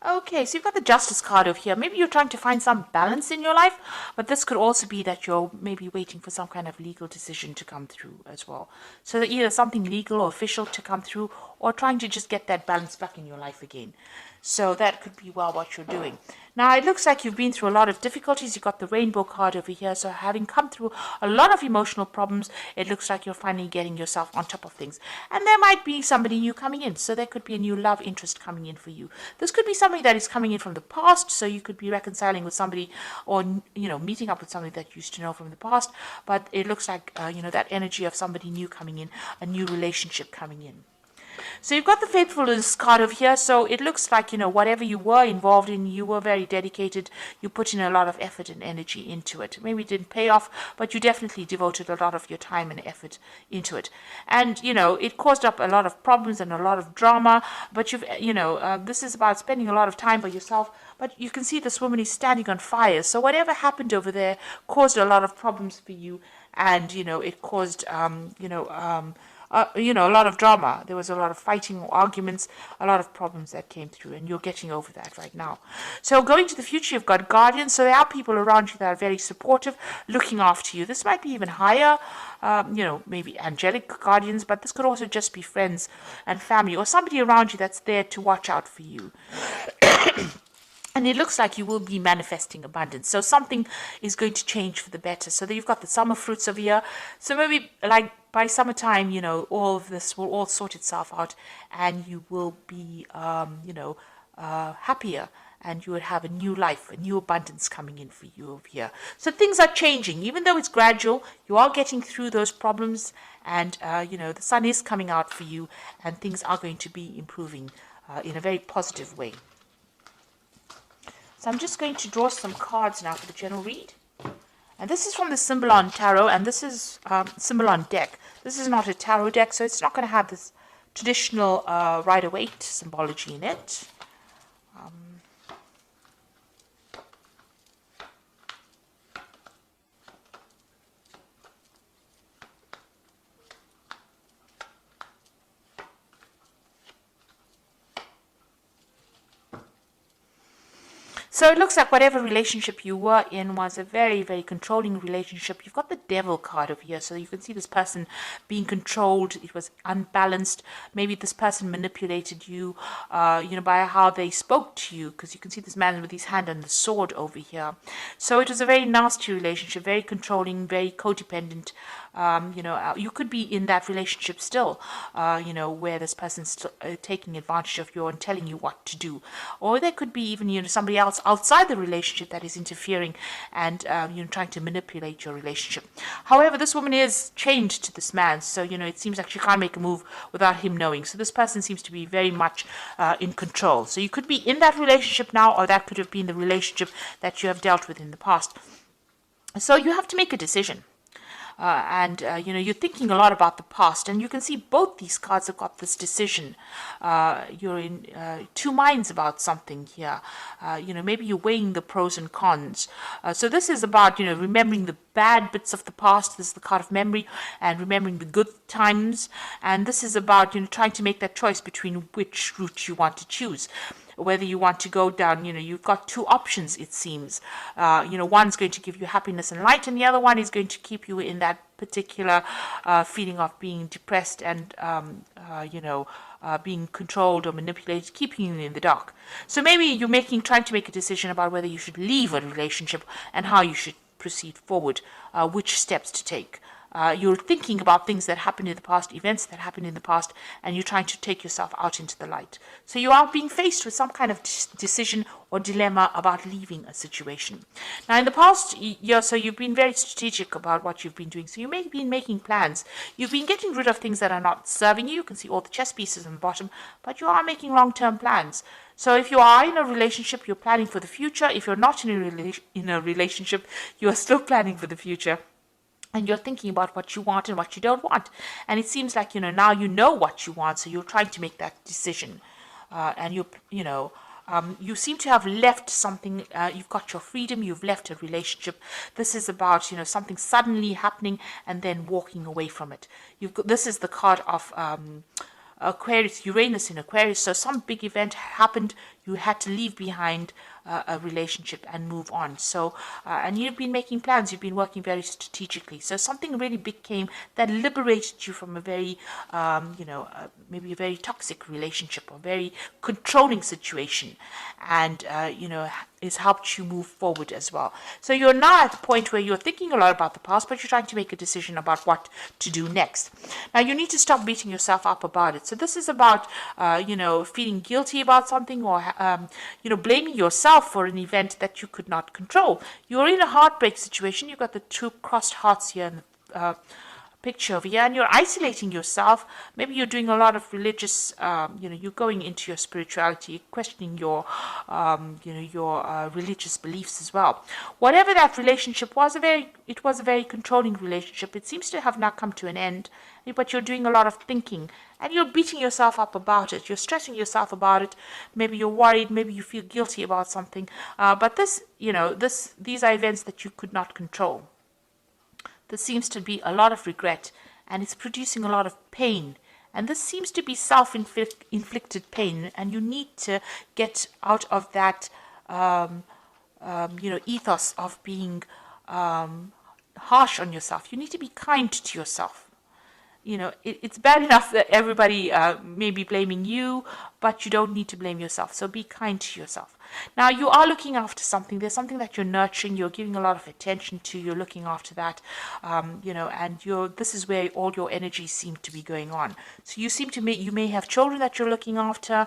Okay, so you've got the Justice card over here. Maybe you're trying to find some balance in your life, but this could also be that you're maybe waiting for some kind of legal decision to come through as well. So either something legal or official to come through, or trying to just get that balance back in your life again. So that could be well what you're doing. Now it looks like you've been through a lot of difficulties. You've got the rainbow card over here. So having come through a lot of emotional problems, it looks like you're finally getting yourself on top of things. And there might be somebody new coming in. So there could be a new love interest coming in for you. This could be somebody that is coming in from the past. So you could be reconciling with somebody, or, meeting up with somebody that you used to know from the past. But it looks like, that energy of somebody new coming in, a new relationship coming in. So you've got the faithfulness card over here. So it looks like, whatever you were involved in, you were very dedicated. You put in a lot of effort and energy into it. Maybe it didn't pay off, but you definitely devoted a lot of your time and effort into it. And, it caused up a lot of problems and a lot of drama. But this is about spending a lot of time by yourself. But you can see this woman is standing on fire. So whatever happened over there caused a lot of problems for you. And, it caused, a lot of drama. There was a lot of fighting, arguments, a lot of problems that came through, and you're getting over that right now. So going to the future, you've got guardians. So there are people around you that are very supportive, looking after you. This might be even higher, maybe angelic guardians, but this could also just be friends and family, or somebody around you that's there to watch out for you. And it looks like you will be manifesting abundance. So something is going to change for the better. So you've got the summer fruits over here. So maybe like by summertime, all of this will all sort itself out, and you will be, happier, and you will have a new life, a new abundance coming in for you over here. So things are changing. Even though it's gradual, you are getting through those problems, and, the sun is coming out for you, and things are going to be improving in a very positive way. So I'm just going to draw some cards now for the general read. And this is from the Symbolon Tarot, and this is Symbolon deck. This is not a tarot deck, so it's not going to have this traditional Rider-Waite symbology in it. So it looks like whatever relationship you were in was a very, very controlling relationship. You've got the Devil card over here, so you can see this person being controlled. It was unbalanced. Maybe this person manipulated you, by how they spoke to you, because you can see this man with his hand on the sword over here. So it was a very nasty relationship, very controlling, very codependent. You could be in that relationship still, where this person's still, taking advantage of you and telling you what to do. Or there could be even, somebody else outside the relationship that is interfering and, trying to manipulate your relationship. However, this woman is chained to this man, so, it seems like she can't make a move without him knowing. So this person seems to be very much in control. So you could be in that relationship now, or that could have been the relationship that you have dealt with in the past. So you have to make a decision. You're thinking a lot about the past, and you can see both these cards have got this decision. You're in two minds about something here. Maybe you're weighing the pros and cons. So this is about, remembering the bad bits of the past. This is the card of memory, and remembering the good times. And this is about, trying to make that choice between which route you want to choose. Whether you want to go down, you've got two options, it seems. One's going to give you happiness and light, and the other one is going to keep you in that particular feeling of being depressed and, being controlled or manipulated, keeping you in the dark. So maybe you're trying to make a decision about whether you should leave a relationship and how you should proceed forward, which steps to take. You're thinking about things that happened in the past, events that happened in the past, and you're trying to take yourself out into the light. So you are being faced with some kind of decision or dilemma about leaving a situation. Now, in the past year, so you've been very strategic about what you've been doing. So you may have been making plans. You've been getting rid of things that are not serving you. You can see all the chess pieces on the bottom, but you are making long-term plans. So if you are in a relationship, you're planning for the future. If you're not in a relationship, you are still planning for the future. And you're thinking about what you want and what you don't want. And it seems like, now you know what you want, so you're trying to make that decision. You seem to have left something. You've got your freedom, you've left a relationship. This is about, something suddenly happening and then walking away from it. This is the card of Aquarius, Uranus in Aquarius. So some big event happened, you had to leave behind a relationship and move on. So, and you've been making plans, you've been working very strategically. So something really big came that liberated you from a very, maybe a very toxic relationship or very controlling situation, and, it's helped you move forward as well. So you're now at the point where you're thinking a lot about the past, but you're trying to make a decision about what to do next. Now you need to stop beating yourself up about it. So this is about, feeling guilty about something, or, blaming yourself for an event that you could not control. You're in a heartbreak situation. You've got the two crossed hearts here in the picture over here, and you're isolating yourself. Maybe you're doing a lot of religious, you're going into your spirituality, questioning your religious beliefs as well. Whatever that relationship was, it was a very controlling relationship. It seems to have now come to an end, but you're doing a lot of thinking, and you're beating yourself up about it. You're stressing yourself about it. Maybe you're worried. Maybe you feel guilty about something. But these are events that you could not control. There seems to be a lot of regret, and it's producing a lot of pain. And this seems to be self-inflicted pain, and you need to get out of that, ethos of being harsh on yourself. You need to be kind to yourself. It's bad enough that everybody may be blaming you, but you don't need to blame yourself. So be kind to yourself. Now, you are looking after something. There's something that you're nurturing. You're giving a lot of attention to. You're looking after that, and this is where all your energies seem to be going on. So you may have children that you're looking after.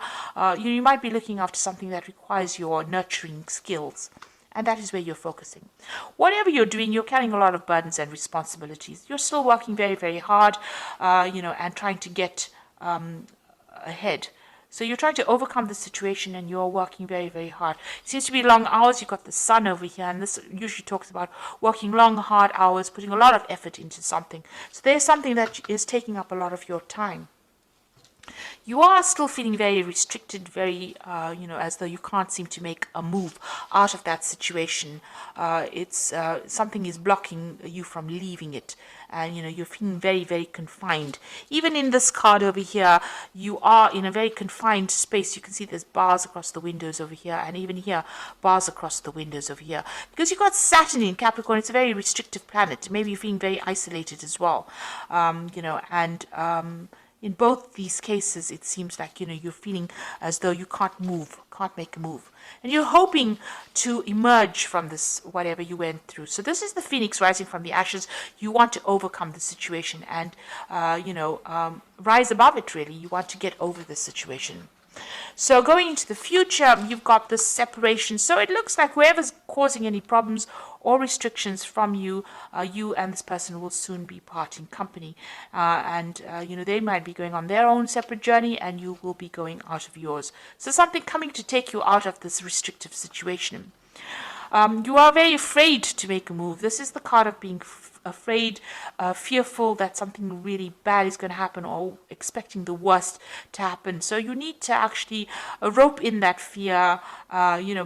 You might be looking after something that requires your nurturing skills. And that is where you're focusing. Whatever you're doing, you're carrying a lot of burdens and responsibilities. You're still working very, very hard, and trying to get ahead. So you're trying to overcome the situation, and you're working very, very hard. It seems to be long hours. You've got the sun over here, and this usually talks about working long, hard hours, putting a lot of effort into something. So there's something that is taking up a lot of your time. You are still feeling very restricted, very, as though you can't seem to make a move out of that situation. Something is blocking you from leaving it. And, you're feeling very, very confined. Even in this card over here, you are in a very confined space. You can see there's bars across the windows over here. And even here, bars across the windows over here. Because you've got Saturn in Capricorn. It's a very restrictive planet. Maybe you're feeling very isolated as well. In both these cases, it seems like, you're feeling as though you can't make a move. And you're hoping to emerge from this, whatever you went through. So this is the phoenix rising from the ashes. You want to overcome the situation and, rise above it, really. You want to get over this situation. So going into the future, you've got this separation. So it looks like whoever's causing any problems or restrictions from you, you and this person will soon be parting company. They might be going on their own separate journey, and you will be going out of yours. So something coming to take you out of this restrictive situation. You are very afraid to make a move. This is the card of being afraid, fearful that something really bad is going to happen, or expecting the worst to happen. So you need to actually rope in that fear,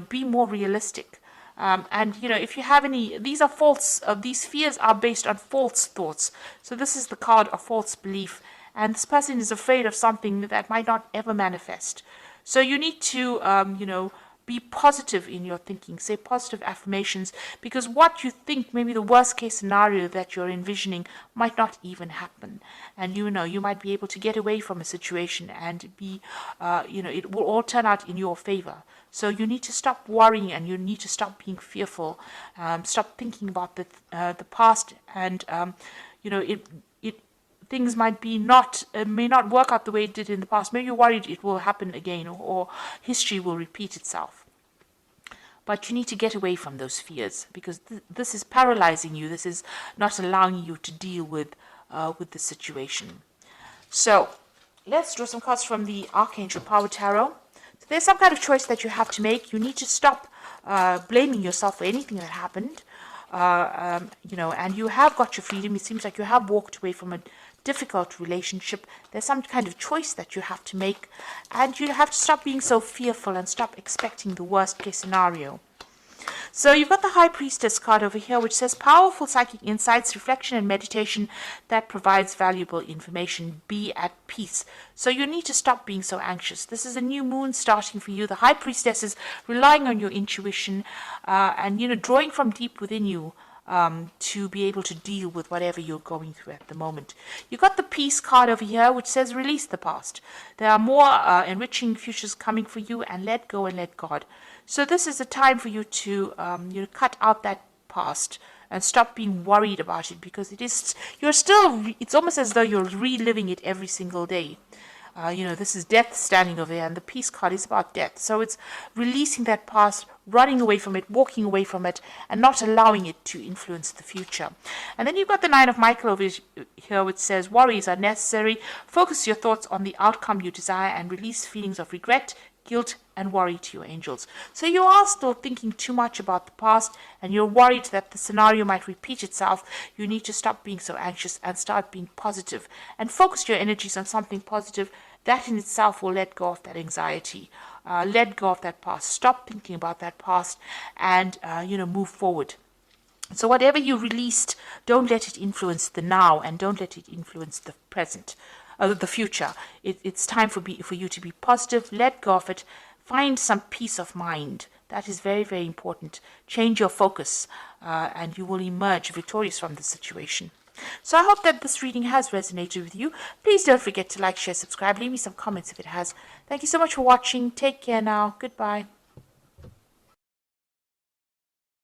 be more realistic. If you have any, these are false, these fears are based on false thoughts. So this is the card of false belief. And this person is afraid of something that might not ever manifest. So you need to, be positive in your thinking, say positive affirmations, because what you think, maybe the worst case scenario that you're envisioning, might not even happen. And you might be able to get away from a situation and be, it will all turn out in your favor. So you need to stop worrying, and you need to stop being fearful, stop thinking about the past, and, things may not work out the way it did in the past. Maybe you're worried it will happen again, or history will repeat itself. But you need to get away from those fears, because this is paralyzing you. This is not allowing you to deal with the situation. So let's draw some cards from the Archangel Power Tarot. So there's some kind of choice that you have to make. You need to stop blaming yourself for anything that happened. And you have got your freedom. It seems like you have walked away from a difficult relationship. There's some kind of choice that you have to make, and you have to stop being so fearful and stop expecting the worst case scenario. So you've got the High Priestess card over here, which says powerful psychic insights, reflection, and meditation that provides valuable information. Be at peace. So you need to stop being so anxious. This is a new moon starting for you. The High Priestess is relying on your intuition and, drawing from deep within you to be able to deal with whatever you're going through at the moment. You've got the Peace card over here, which says release the past. There are more enriching futures coming for you, and let go and let God. So this is a time for you to cut out that past and stop being worried about it, because it's almost as though you're reliving it every single day. This is death standing over there, and the Peace card is about death. So it's releasing that past, running away from it, walking away from it, and not allowing it to influence the future. And then you've got the Nine of Michael over here, which says worries are necessary. Focus your thoughts on the outcome you desire and release feelings of regret, guilt, and worry to your angels. So you are still thinking too much about the past, and you're worried that the scenario might repeat itself. You need to stop being so anxious and start being positive, and focus your energies on something positive. That in itself will let go of that anxiety, let go of that past. Stop thinking about that past, and move forward. So whatever you released, don't let it influence the now, and don't let it influence the present. The future. It's time for you to be positive. Let go of it. Find some peace of mind. That is very, very important. Change your focus, and you will emerge victorious from the situation. So I hope that this reading has resonated with you. Please don't forget to like, share, subscribe. Leave me some comments if it has. Thank you so much for watching. Take care now. Goodbye.